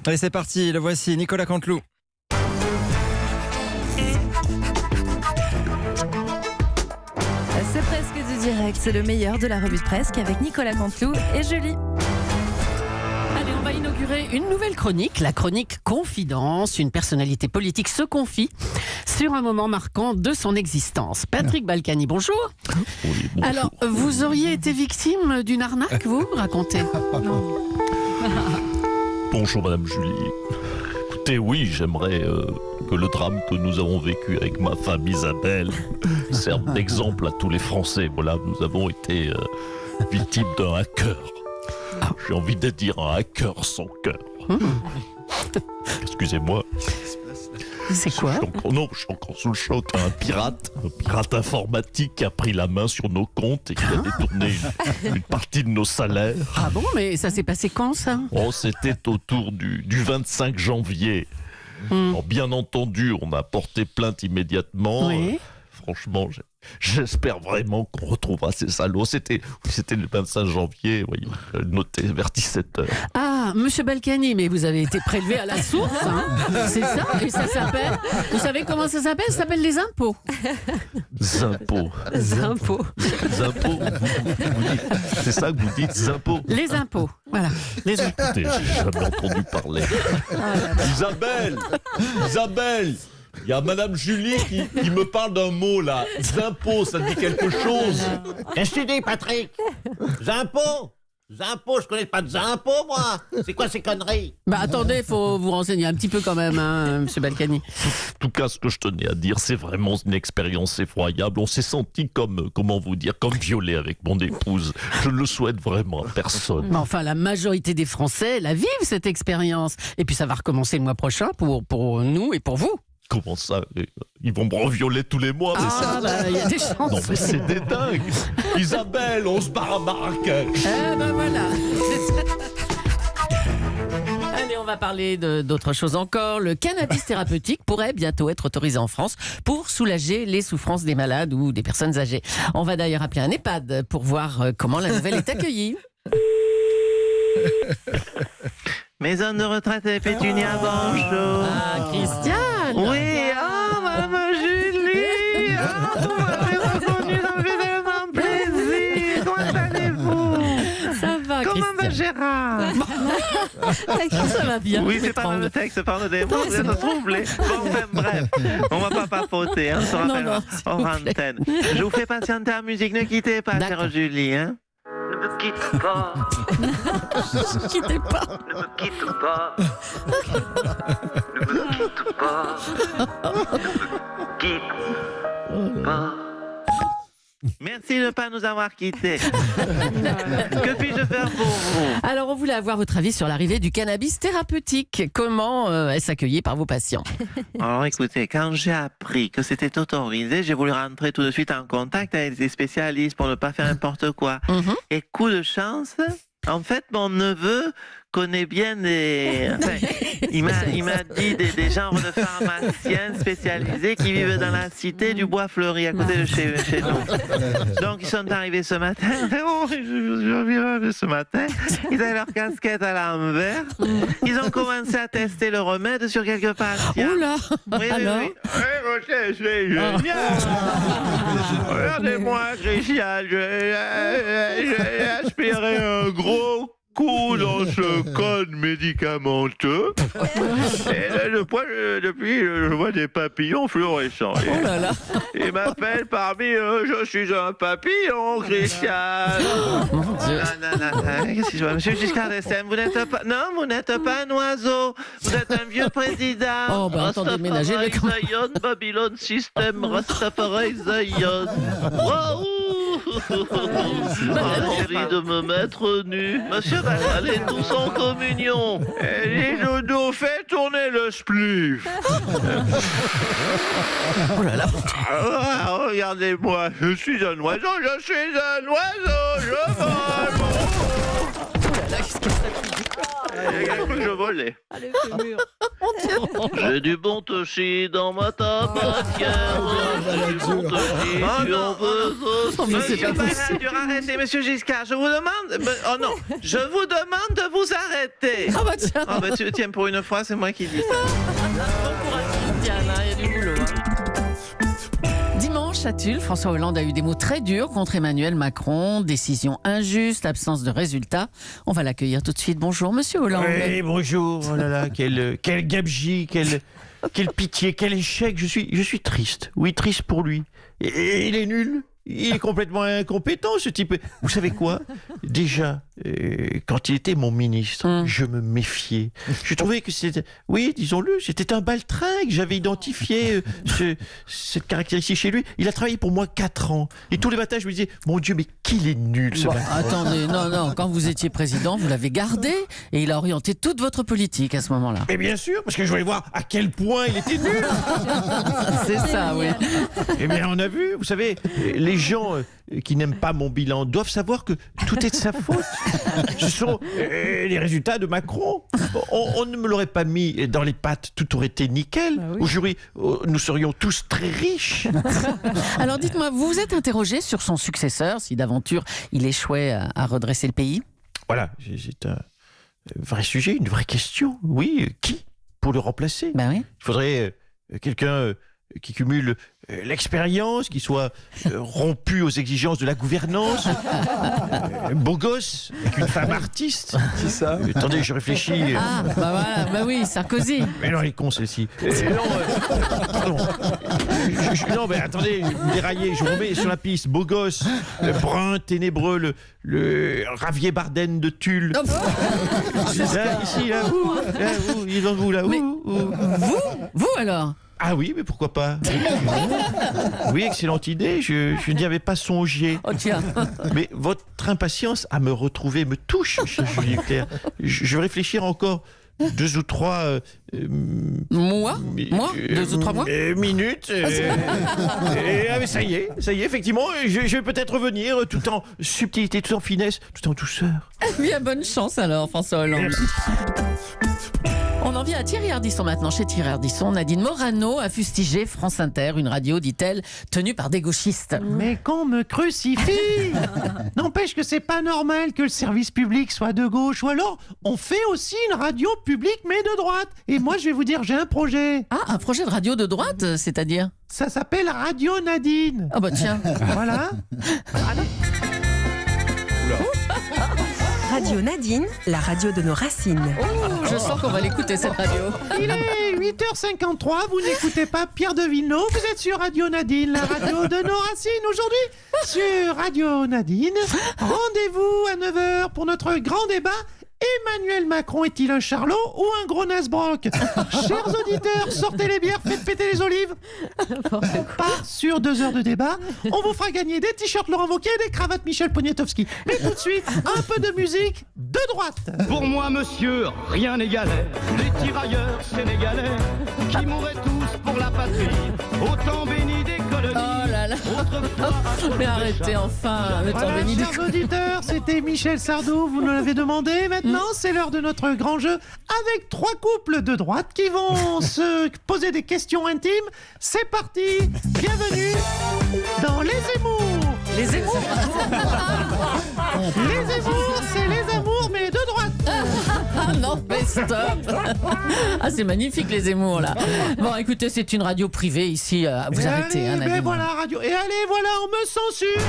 Allez, c'est parti, le voici, Nicolas Canteloup. C'est presque du direct, c'est le meilleur de la revue de presse avec Nicolas Canteloup et Julie. Allez, on va inaugurer une nouvelle chronique, la chronique Confidence. Une personnalité politique se confie sur un moment marquant de son existence. Patrick Balkany, bonjour. Oui, bonjour. Alors, vous auriez été victime d'une arnaque, vous racontez? Bonjour Madame Julie. Écoutez, oui, j'aimerais que le drame que nous avons vécu avec ma femme Isabelle serve d'exemple à tous les Français. Voilà, nous avons été victimes d'un hacker. J'ai envie de dire un hacker sans cœur. Excusez-moi. C'est quoi? Je suis encore sous le choc. Un pirate informatique qui a pris la main sur nos comptes et qui a détourné une partie de nos salaires. Ah bon, mais ça s'est passé quand, ça? Oh, c'était autour du 25 janvier. Alors, bien entendu, on a porté plainte immédiatement. Oui. Franchement, j'espère vraiment qu'on retrouvera ces salauds. C'était le 25 janvier, voyez, noté vers 17h. Ah, monsieur Balkany, mais vous avez été prélevé à la source, hein? C'est ça? Et ça s'appelle... Vous savez comment ça s'appelle? Ça s'appelle les impôts. Impôts. Impôts. Impôts. C'est ça que vous dites, impôts. Les impôts, voilà. Les impôts. Écoutez, j'ai jamais entendu parler. Isabelle, il y a Madame Julie qui me parle d'un mot là. Impôts, ça dit quelque chose. Qu'est-ce que tu dis, Patrick? Impôts? Impôts, je connais pas de impôts, moi. C'est quoi ces conneries? Bah attendez, faut vous renseigner un petit peu quand même, hein, monsieur Balkany. En tout cas, ce que je tenais à dire, c'est vraiment une expérience effroyable. On s'est senti comme violé avec mon épouse. Je ne le souhaite vraiment à personne. Mais enfin, la majorité des Français la vivent, cette expérience. Et puis ça va recommencer le mois prochain pour nous et pour vous. Comment ça? Ils vont me revioler tous les mois, mais ça... bah, il y a des chances. Non, mais c'est des dingues. Isabelle, on se barre à Marrakech. Eh ben voilà. Allez, on va parler d'autre chose encore. Le cannabis thérapeutique pourrait bientôt être autorisé en France pour soulager les souffrances des malades ou des personnes âgées. On va d'ailleurs appeler un EHPAD pour voir comment la nouvelle est accueillie. Maison de retraite et Pétunia, bonjour. Ah, Christiane. Oui, Madame Julie. Vous m'avez reconnu, ça me fait tellement plaisir. Comment allez-vous? Ça va, Comment va Christiane? Gérard? Ça va bien. Oui, c'est pas le texte, pardonnez-moi, vous êtes troublé. Bon, enfin, bref, on va pas papoter, hein, on se rappellera hors antenne. Je vous fais patienter en musique, ne quittez pas, chère Julie, hein. Ne me quitte pas. Ne quittez pas. Ne me quitte pas. Ne me quitte pas. Ne me quitte pas. Merci de ne pas nous avoir quittés. Que puis-je faire pour vous? Alors, on voulait avoir votre avis sur l'arrivée du cannabis thérapeutique. Comment est-ce accueilli par vos patients? Alors écoutez, quand j'ai appris que c'était autorisé, j'ai voulu rentrer tout de suite en contact avec des spécialistes pour ne pas faire n'importe quoi. Et coup de chance, en fait, mon neveu connaît bien des... Enfin, il m'a dit des genres de pharmaciens spécialisés qui vivent dans la cité du Bois Fleuri, à côté de chez nous. Donc, ils sont arrivés ce matin. Oh, je ce matin. Ils avaient leur casquette à l'envers. Ils ont commencé à tester le remède sur quelques patients. Oh là. Oui, Alors oui. Roger, c'est génial. Regardez-moi, Christian. J'ai aspiré un gros coup dans ce code médicamenteux. Et là, depuis, je vois des papillons fluorescents. Oh là là. Ils m'appellent parmi eux, je suis un papillon, Christian. Mon Dieu. Qu'est-ce que je vois? Monsieur Giscard d'Estaing, vous n'êtes pas... Non, vous n'êtes pas un oiseau. Vous êtes un vieux président. Oh, bah attendez, ménagez-le quand même. Zion, Babylone System, Rastafari, Zion. Waouh. Envie de me mettre nu. Monsieur, allez tous en communion. Et les doudous, faites tourner le spliff. Oh là là. Ah, regardez-moi, je suis un oiseau, je vole. Oh là là, Je volais. Allez, fémur. J'ai du bon toshi dans ma tabatière. J'ai du bon toshi, tu en veux aussi. mais c'est pas Balladur, arrêtez, monsieur Giscard, je vous demande... Oh non, je vous demande de vous arrêter. Ah bah tiens, Ah bah tiens, pour une fois, c'est moi qui dis ça. bon courage, Christiane, hein, il y a du boulot. Dimanche à Tulle, François Hollande a eu des mots très durs contre Emmanuel Macron. Décision injuste, absence de résultats. On va l'accueillir tout de suite. Bonjour, monsieur Hollande. Oui, bonjour. Oh là là, quel gabegie, quelle pitié, quel échec. Je suis triste. Oui, triste pour lui. Et il est nul. Il est complètement incompétent, ce type. Vous savez quoi? Déjà, quand il était mon ministre, je me méfiais. Je trouvais que c'était... Oui, disons-le, c'était un baltringue. J'avais identifié cette caractéristique chez lui. Il a travaillé pour moi 4 ans. Et tous les matins, je me disais, mon Dieu, mais qu'il est nul, ce baltringue. Attendez, non, quand vous étiez président, vous l'avez gardé et il a orienté toute votre politique à ce moment-là. Mais bien sûr, parce que je voulais voir à quel point il était nul. C'est ça, oui. Eh bien, on a vu, vous savez, les gens qui n'aiment pas mon bilan doivent savoir que tout est de sa faute. Ce sont les résultats de Macron. On ne me l'aurait pas mis dans les pattes, tout aurait été nickel. Ah oui. Aujourd'hui, nous serions tous très riches. Alors dites-moi, vous vous êtes interrogé sur son successeur, si d'aventure il échouait à redresser le pays? Voilà, c'est un vrai sujet, une vraie question. Oui, qui pour le remplacer? Ben oui. Il faudrait quelqu'un qui cumule l'expérience, qui soit rompu aux exigences de la gouvernance, beau gosse, avec une femme artiste. Qui ça? Attendez, je réfléchis. Ah, bah voilà, bah oui, Sarkozy. Mais non, elle est con, celle-ci. Pardon. Non, mais attendez, vous déraillez, je vous remets sur la piste. Beau gosse, brun, ténébreux, le Javier Bardem de Tulle. Oh, Là, ici, là, vous, il est dans vous, là, Mais- où vous alors? Ah oui, mais pourquoi pas? Oui, excellente idée, je n'y avais pas songé. Oh tiens. Mais votre impatience à me retrouver me touche, chère Julie Leclerc. Je vais réfléchir encore 2 ou 3 Moi 2 ou 3 mois? minutes. Mais ça y est, effectivement, je vais peut-être revenir tout en subtilité, tout en finesse, tout en douceur. Bien, bonne chance alors, François Hollande. Merci. On en vient à Thierry Ardisson maintenant. Chez Thierry Ardisson, Nadine Morano a fustigé France Inter, une radio, dit-elle, tenue par des gauchistes. Mais qu'on me crucifie! N'empêche que c'est pas normal que le service public soit de gauche. Ou alors, on fait aussi une radio publique mais de droite. Et moi, je vais vous dire, j'ai un projet. Ah, un projet de radio de droite, c'est-à-dire? Ça s'appelle Radio Nadine. Ah bah tiens. Voilà. Radio Nadine, la radio de nos racines. Oh, je sens qu'on va l'écouter cette radio. Il est 8h53, vous n'écoutez pas Pierre de Villeneuve, vous êtes sur Radio Nadine, la radio de nos racines. Aujourd'hui, sur Radio Nadine, rendez-vous à 9h pour notre grand débat. Emmanuel Macron est-il un charlot ou un gros Nasbrock? Chers auditeurs, sortez les bières, faites péter les olives. On part sur 2 heures de débat. On vous fera gagner des t-shirts Laurent Wauquiez et des cravates Michel Poniatowski. Mais tout de suite, un peu de musique de droite. Pour moi, monsieur, rien n'égalait les tirailleurs sénégalais qui mouraient tous pour la patrie, autant béni des colonies. Oh là là. Mais arrêtez enfin, le temps Voilà, béni des chers auditeurs, c'était Michel Sardou, vous nous l'avez demandé. Maintenant, c'est l'heure de notre grand jeu avec 3 couples de droite qui vont se poser des questions intimes. C'est parti, bienvenue dans Les Zemmour. Les Zemmour. Les Zemmour, c'est les amours, mais de droite. Ah non, mais stop. Ah, c'est magnifique les Zemmour là. Bon, écoutez, c'est une radio privée ici. Vous arrêtez, Allez, hein, ben Nadine. voilà, radio. Et allez, voilà, on me censure.